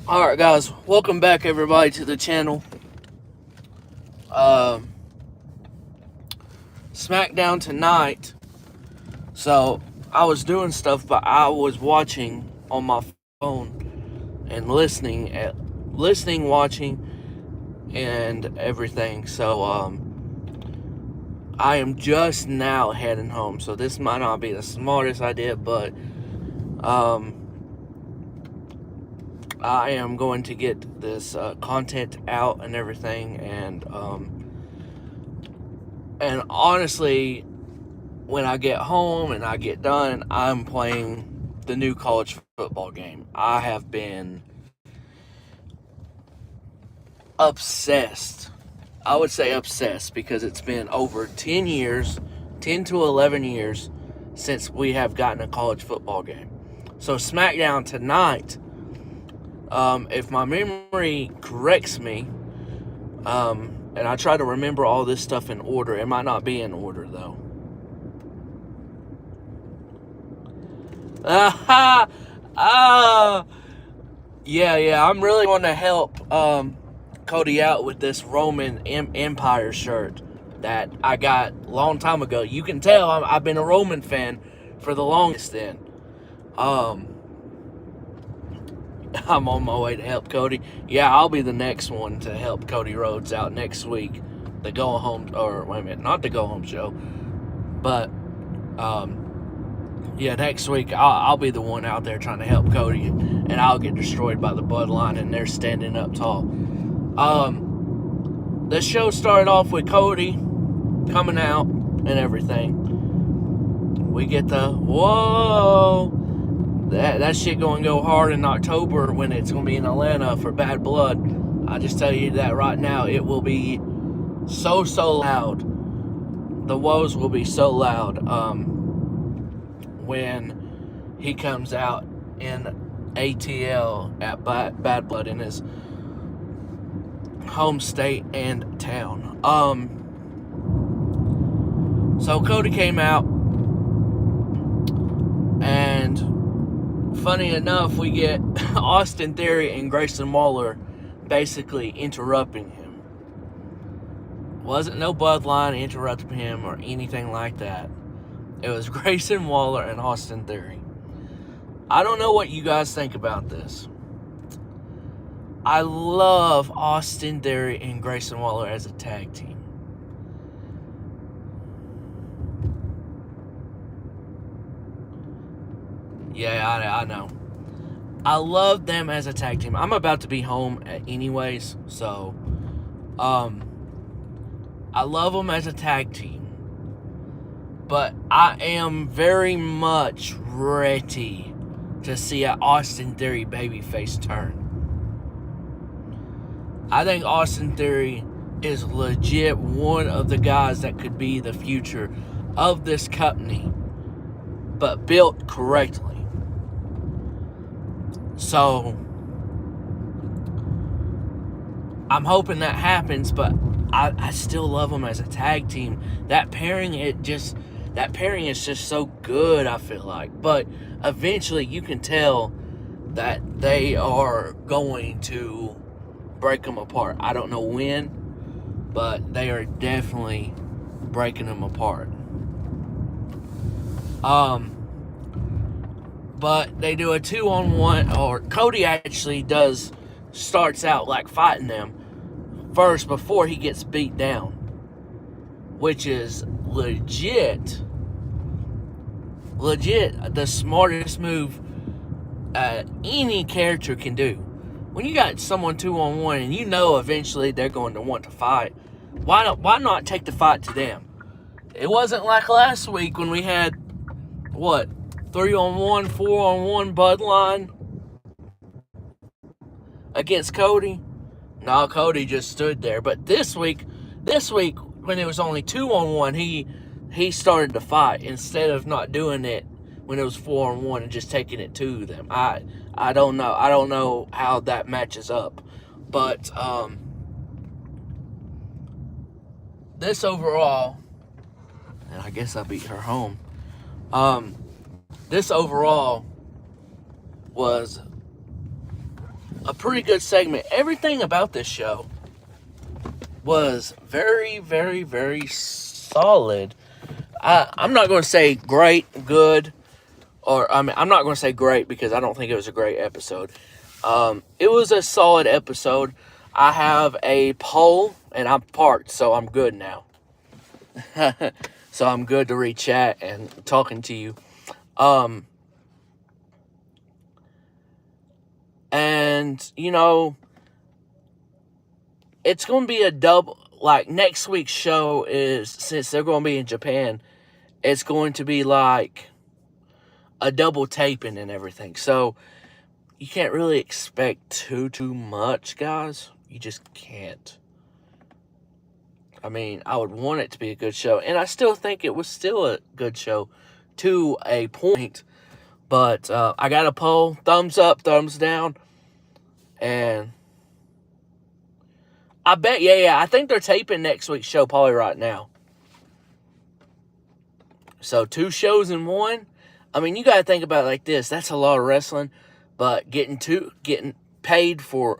Alright guys, welcome back everybody to the channel. Um, SmackDown tonight. So, I was doing stuff, but I was watching on my phone and listening, watching, and everything. So, I am just now heading home. So this might not be the smartest idea, but, I am going to get this content out and everything, and honestly, when I get home and I get done, I'm playing the new college football game. I have been obsessed. I would say obsessed because it's been over 10 years, 10 to 11 years since we have gotten a college football game. So SmackDown tonight, if my memory corrects me, and I try to remember all this stuff in order. It might not be in order though. Yeah. I'm really going to help Cody out with this Roman Empire shirt that I got a long time ago. You can tell I've been a Roman fan for the longest then. I'm on my way to help Cody. Yeah, I'll be the next one to help Cody Rhodes out next week. The go home, or wait a minute, not the go home show, but yeah, next week I'll be the one out there trying to help Cody, and I'll get destroyed by the Bloodline, and they're standing up tall. The show started off with Cody coming out and everything. We get the whoa. That shit gonna go hard in October when it's gonna be in Atlanta for Bad Blood. I just tell you that right now, it will be so loud. The woes will be so loud when he comes out in ATL at Bad Blood in his home state and town. So Cody came out, and funny enough, we get Austin Theory and Grayson Waller basically interrupting him. Wasn't no Bloodline interrupting him or anything like that. It was Grayson Waller and Austin Theory. I don't know what you guys think about this. I love Austin Theory and Grayson Waller as a tag team. Yeah, I know. I love them as a tag team. I'm about to be home anyways, so I love them as a tag team. But I am very much ready to see an Austin Theory babyface turn. I think Austin Theory is legit one of the guys that could be the future of this company, but built correctly. So I'm hoping that happens, but I still love them as a tag team. That pairing is just so good, I feel like. But eventually you can tell that they are going to break them apart. I don't know when, but they are definitely breaking them apart. But they do a 2-on-1, or Cody actually starts out like fighting them first before he gets beat down, which is legit the smartest move any character can do. When you got someone 2-on-1 and you know eventually they're going to want to fight, why not take the fight to them? It wasn't like last week when we had 3-on-1, 4-on-1 Bloodline against Cody. No, Cody just stood there. But this week when it was only 2-on-1, he started to fight instead of not doing it when it was 4-on-1 and just taking it to them. I don't know. I don't know how that matches up. But this overall, and I guess I beat her home. This overall was a pretty good segment. Everything about this show was very, very, very solid. I'm not going to say great, good, or I'm not going to say great because I don't think it was a great episode. It was a solid episode. I have a poll, and I'm parked, so I'm good now. So I'm good to re-chat and talking to you. And, you know, it's going to be a double, like, next week's show is, since they're going to be in Japan, it's going to be like a double taping and everything. So, you can't really expect too much, guys. You just can't. I mean, I would want it to be a good show, and I still think it was still a good show to a point. But I got a poll, thumbs up, thumbs down, and I bet, yeah, I think they're taping next week's show probably right now. So 2 shows in one. I mean, you got to think about it like this. That's a lot of wrestling, but getting paid for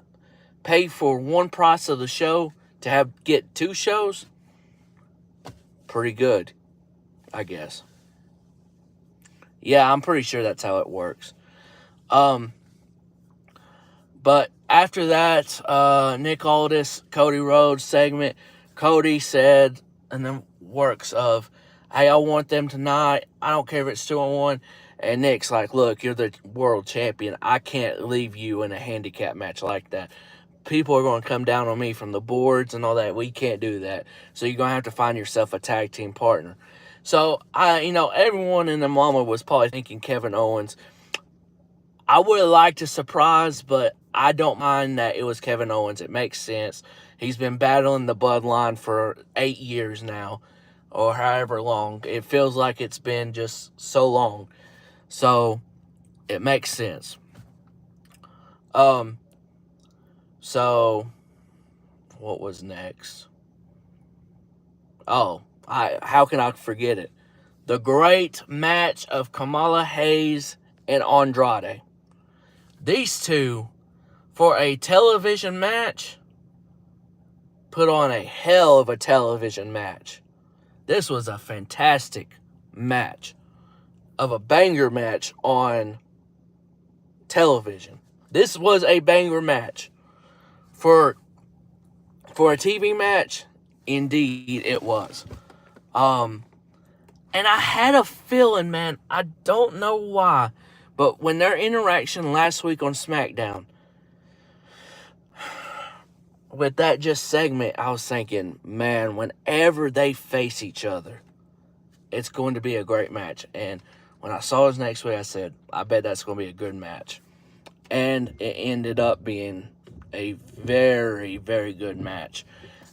one price of the show to get 2 shows, pretty good, I guess. Yeah, I'm pretty sure that's how it works. But after that, Nick Aldis, Cody Rhodes segment, Cody said, and then works of, hey, I want them tonight. I don't care if it's 2-on-1. And Nick's like, look, you're the world champion. I can't leave you in a handicap match like that. People are going to come down on me from the boards and all that. We can't do that. So you're going to have to find yourself a tag team partner. So, everyone in the mama was probably thinking Kevin Owens. I would have liked a surprise, but I don't mind that it was Kevin Owens. It makes sense. He's been battling the Bloodline for 8 years now, or however long. It feels like it's been just so long. So, it makes sense. So, what was next? Oh, how can I forget it? The great match of Kamala Hayes and Andrade. These two, for a television match, put on a hell of a television match. This was a fantastic match, of a banger match on television. This was a banger match. For a TV match, indeed it was. And I had a feeling, man, I don't know why, but when their interaction last week on SmackDown, with that just segment, I was thinking, man, whenever they face each other, it's going to be a great match. And when I saw his next week, I said, I bet that's going to be a good match. And it ended up being a very, very good match.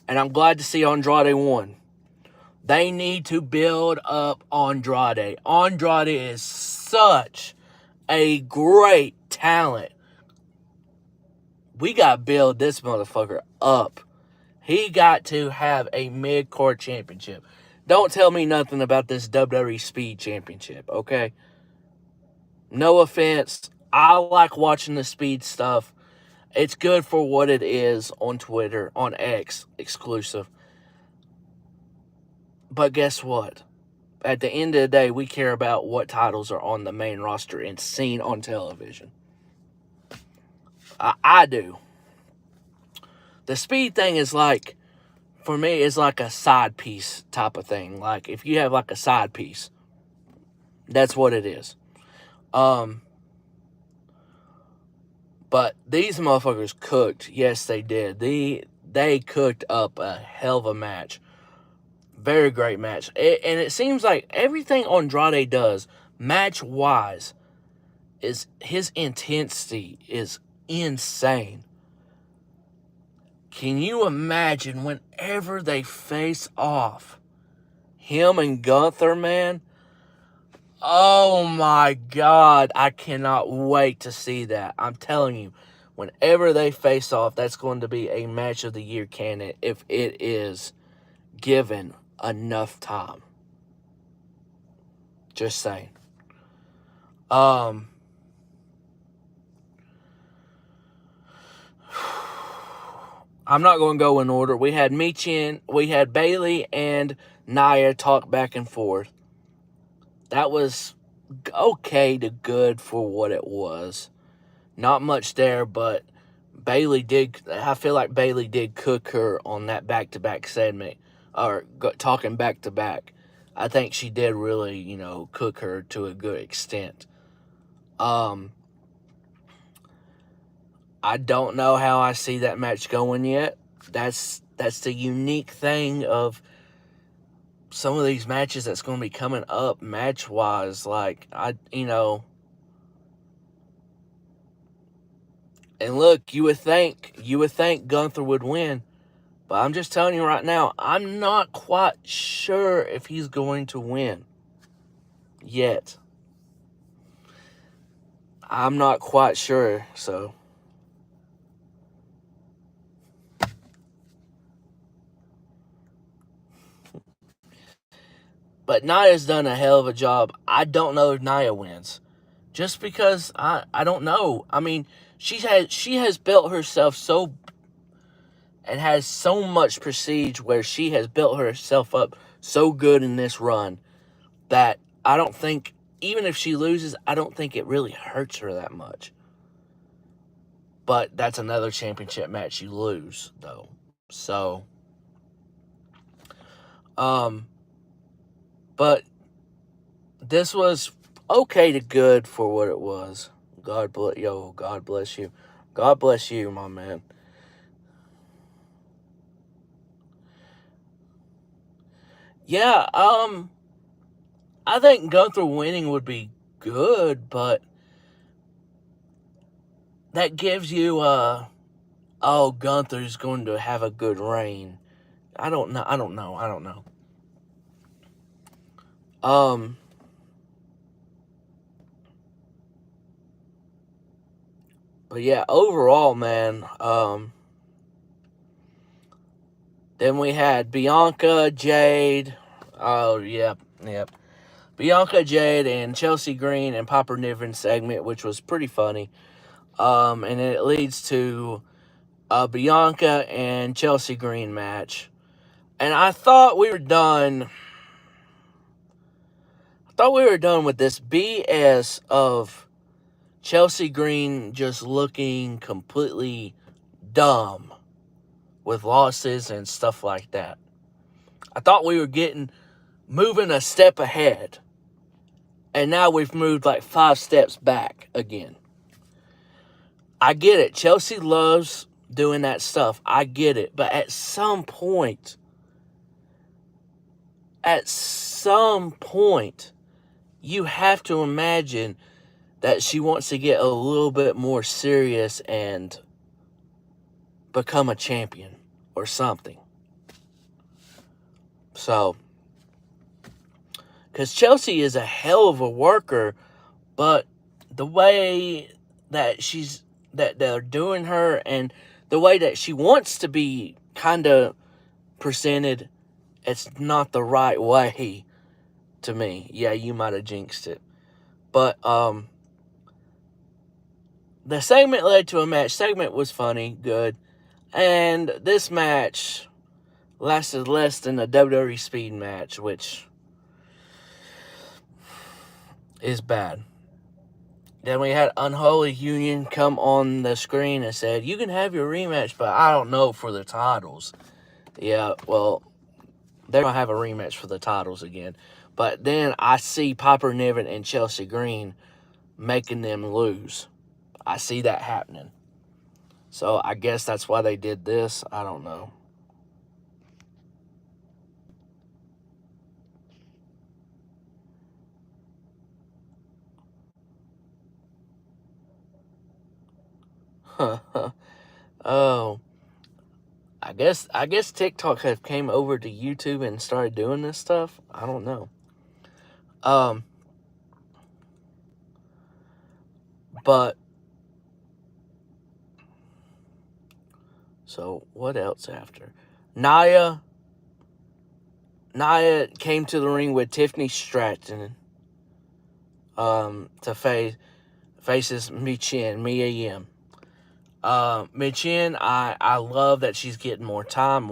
And I'm glad to see Andrade won. They need to build up Andrade. Andrade is such a great talent. We got to build this motherfucker up. He got to have a mid-card championship. Don't tell me nothing about this WWE Speed Championship, okay? No offense. I like watching the Speed stuff. It's good for what it is on Twitter, on X, exclusive. But guess what? At the end of the day, we care about what titles are on the main roster and seen on television. I do. The Speed thing is like, for me, is like a side piece type of thing. Like, if you have like a side piece, that's what it is. But these motherfuckers cooked. Yes, they did. They cooked up a hell of a match. Very great match. And it seems like everything Andrade does, match-wise, is his intensity is insane. Can you imagine whenever they face off, him and Gunther, man? Oh my God, I cannot wait to see that. I'm telling you, whenever they face off, that's going to be a match of the year candidate if it is given enough time. Just saying. I'm not going to go in order. We had Bayley and Nia talk back and forth. That was okay to good for what it was. Not much there, but I feel like Bayley did cook her on that back-to-back segment, or talking back-to-back. I think she did really, cook her to a good extent. I don't know how I see that match going yet. That's the unique thing of some of these matches that's going to be coming up match-wise. Like, and look, you would think Gunther would win, but I'm just telling you right now, I'm not quite sure if he's going to win yet. I'm not quite sure, so. But Nia's done a hell of a job. I don't know if Nia wins. Just because I don't know. I mean, she has built herself so and has so much prestige where she has built herself up so good in this run that I don't think, even if she loses, I don't think it really hurts her that much. But that's another championship match you lose, though. So, but this was okay to good for what it was. God bless you. God bless you, my man. Yeah, I think Gunther winning would be good, but that gives you, Gunther's going to have a good reign. I don't know. But yeah, overall, man, then we had Bianca, Jade, Bianca, Jade, and Chelsea Green and Piper Niven segment, which was pretty funny. And it leads to a Bianca and Chelsea Green match. And I thought we were done. With this BS of Chelsea Green just looking completely dumb with losses and stuff like that. I thought we were moving a step ahead. And now we've moved like 5 steps back again. I get it. Chelsea loves doing that stuff. I get it. But at some point, you have to imagine that she wants to get a little bit more serious and become a champion or something. So, because Chelsea is a hell of a worker, but the way that they're doing her and the way that she wants to be kind of presented, it's not the right way to me. Yeah, you might have jinxed it. But, the segment led to a match. Segment was funny, good. And this match lasted less than a WWE Speed match, which is bad. Then we had Unholy Union come on the screen and said, you can have your rematch, but I don't know for the titles. Yeah, well, they're going to have a rematch for the titles again. But then I see Piper Niven and Chelsea Green making them lose. I see that happening. So I guess that's why they did this. I don't know. Oh, I guess TikTok have came over to YouTube and started doing this stuff. I don't know. But so what else after? Nia came to the ring with Tiffany Stratton to faces Mia Yim. Michin, I love that she's getting more time.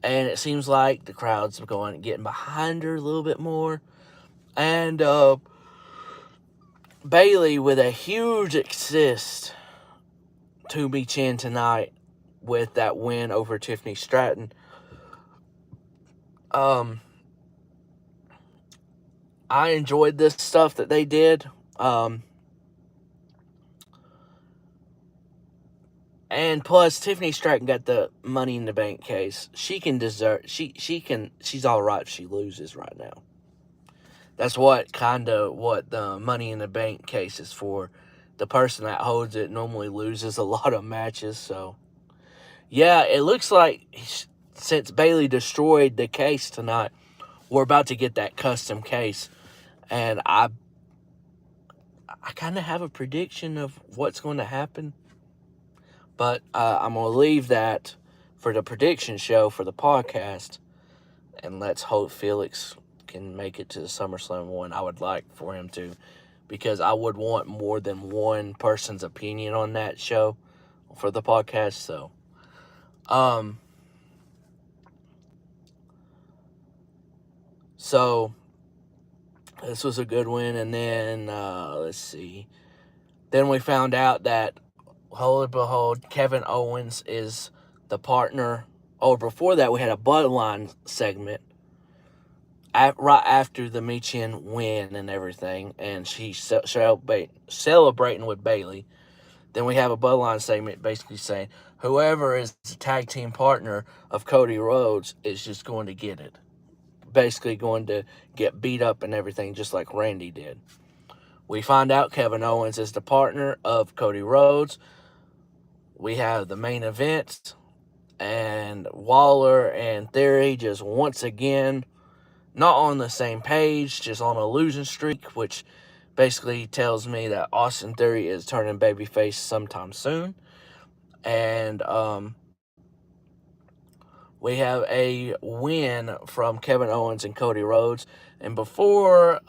And it seems like the crowd's getting behind her a little bit more. And Bayley with a huge assist to Michin tonight with that win over Tiffany Stratton. I enjoyed this stuff that they did. And plus, Tiffany Stratton got the Money in the Bank case. She can deserve. She's all right if she loses right now. That's what the Money in the Bank case is for. The person that holds it normally loses a lot of matches. So, yeah, it looks like since Bayley destroyed the case tonight, we're about to get that custom case, and I kind of have a prediction of what's going to happen. But I'm going to leave that for the prediction show for the podcast. And let's hope Felix can make it to the SummerSlam one. I would like for him to. Because I would want more than one person's opinion on that show for the podcast. So this was a good win. And then, let's see. Then we found out that, hold and behold, Kevin Owens is the partner. Oh, before that, we had a Bloodline segment right after the Michin win and everything, and she's celebrating with Bayley. Then we have a Bloodline segment basically saying whoever is the tag team partner of Cody Rhodes is just going to get it. Basically going to get beat up and everything just like Randy did. We find out Kevin Owens is the partner of Cody Rhodes. We have the main event, and Waller and Theory just once again not on the same page, just on a losing streak, which basically tells me that Austin Theory is turning babyface sometime soon. And we have a win from Kevin Owens and Cody Rhodes. And before,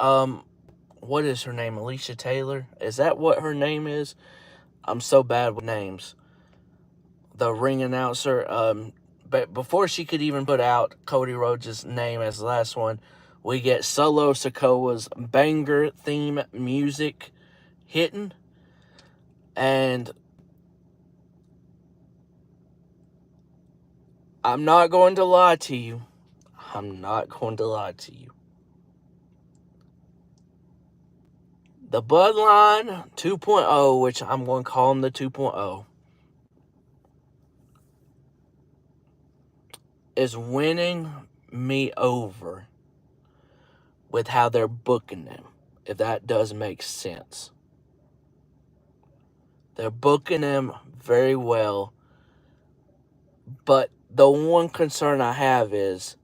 what is her name? Alicia Taylor? Is that what her name is? I'm so bad with names. The ring announcer, but before she could even put out Cody Rhodes' name as the last one, we get Solo Sikoa's banger theme music hitting. And I'm not going to lie to you. The Bloodline 2.0, which I'm going to call them the 2.0, is winning me over with how they're booking them, if that does make sense. They're booking them very well, but the one concern I have is,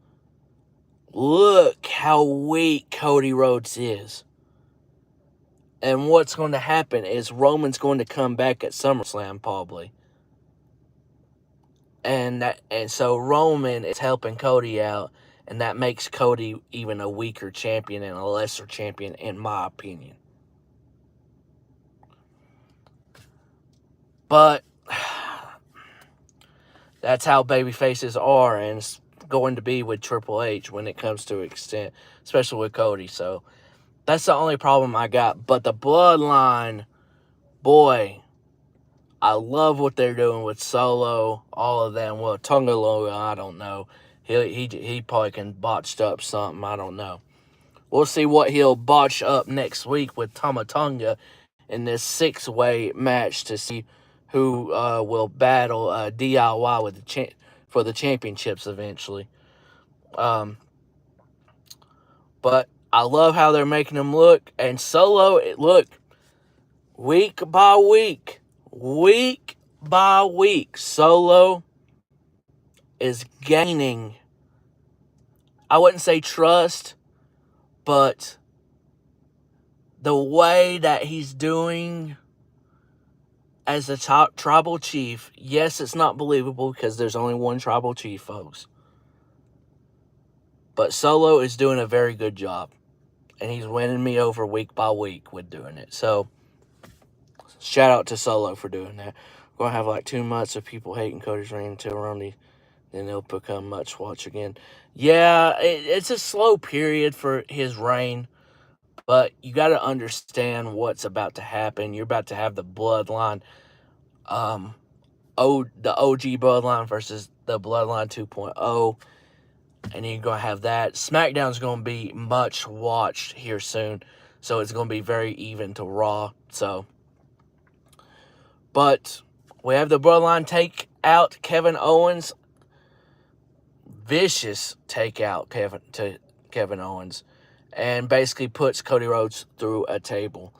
look how weak Cody Rhodes is. And what's going to happen is Roman's going to come back at SummerSlam probably. And so Roman is helping Cody out, and that makes Cody even a weaker champion and a lesser champion, in my opinion. But that's how babyfaces are, and it's going to be with Triple H when it comes to extent, especially with Cody. So that's the only problem I got. But the Bloodline, boy, I love what they're doing with Solo, all of them. Well, Tonga Loa, I don't know. He probably can botch up something. I don't know. We'll see what he'll botch up next week with Tama Tonga in this 6-way match to see who will battle DIY with for the championships eventually. But I love how they're making him look. And Solo, look, week by week, Solo is gaining, I wouldn't say trust, but the way that he's doing as a tribal chief, yes, it's not believable because there's only one tribal chief, folks. But Solo is doing a very good job. And he's winning me over week by week with doing it. So Shout out to Solo for doing that. We're going to have like 2 months of people hating Cody's reign until Ronnie, then it'll become much watch again. Yeah, it's a slow period for his reign, but you got to understand what's about to happen. You're about to have the Bloodline, the OG Bloodline versus the Bloodline 2.0, and you're going to have that. SmackDown's going to be much watched here soon, so it's going to be very even to Raw. But we have the Bloodline take out Kevin Owens. Vicious takeout Kevin Owens, and basically puts Cody Rhodes through a table.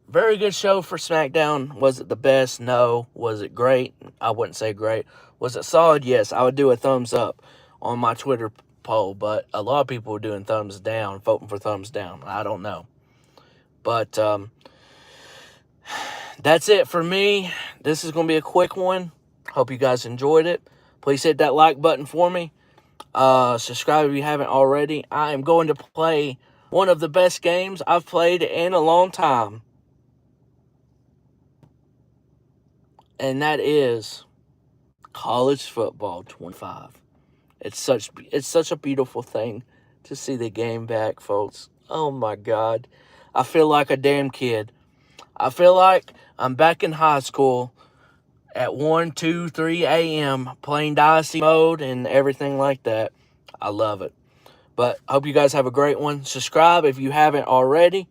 Very good show for SmackDown. Was it the best? No. Was it great? I wouldn't say great. Was it solid? Yes. I would do a thumbs up on my Twitter poll, but a lot of people were doing thumbs down, voting for thumbs down. I don't know. But that's it for me. This is going to be a quick one. Hope you guys enjoyed it. Please hit that like button for me. Subscribe if you haven't already. I am going to play one of the best games I've played in a long time. And that is College Football 25. It's such a beautiful thing to see the game back, folks. Oh my God. I feel like a damn kid. I feel like I'm back in high school at 1, 2, 3 a.m. playing Dynasty mode and everything like that. I love it. But I hope you guys have a great one. Subscribe if you haven't already.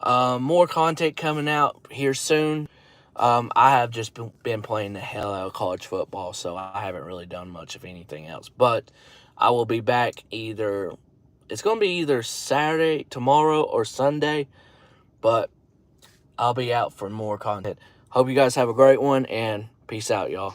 More content coming out here soon. I have just been playing the hell out of college football, so I haven't really done much of anything else. But I will be back it's going to be either Saturday, tomorrow, or Sunday. But I'll be out for more content. Hope you guys have a great one, and peace out, y'all.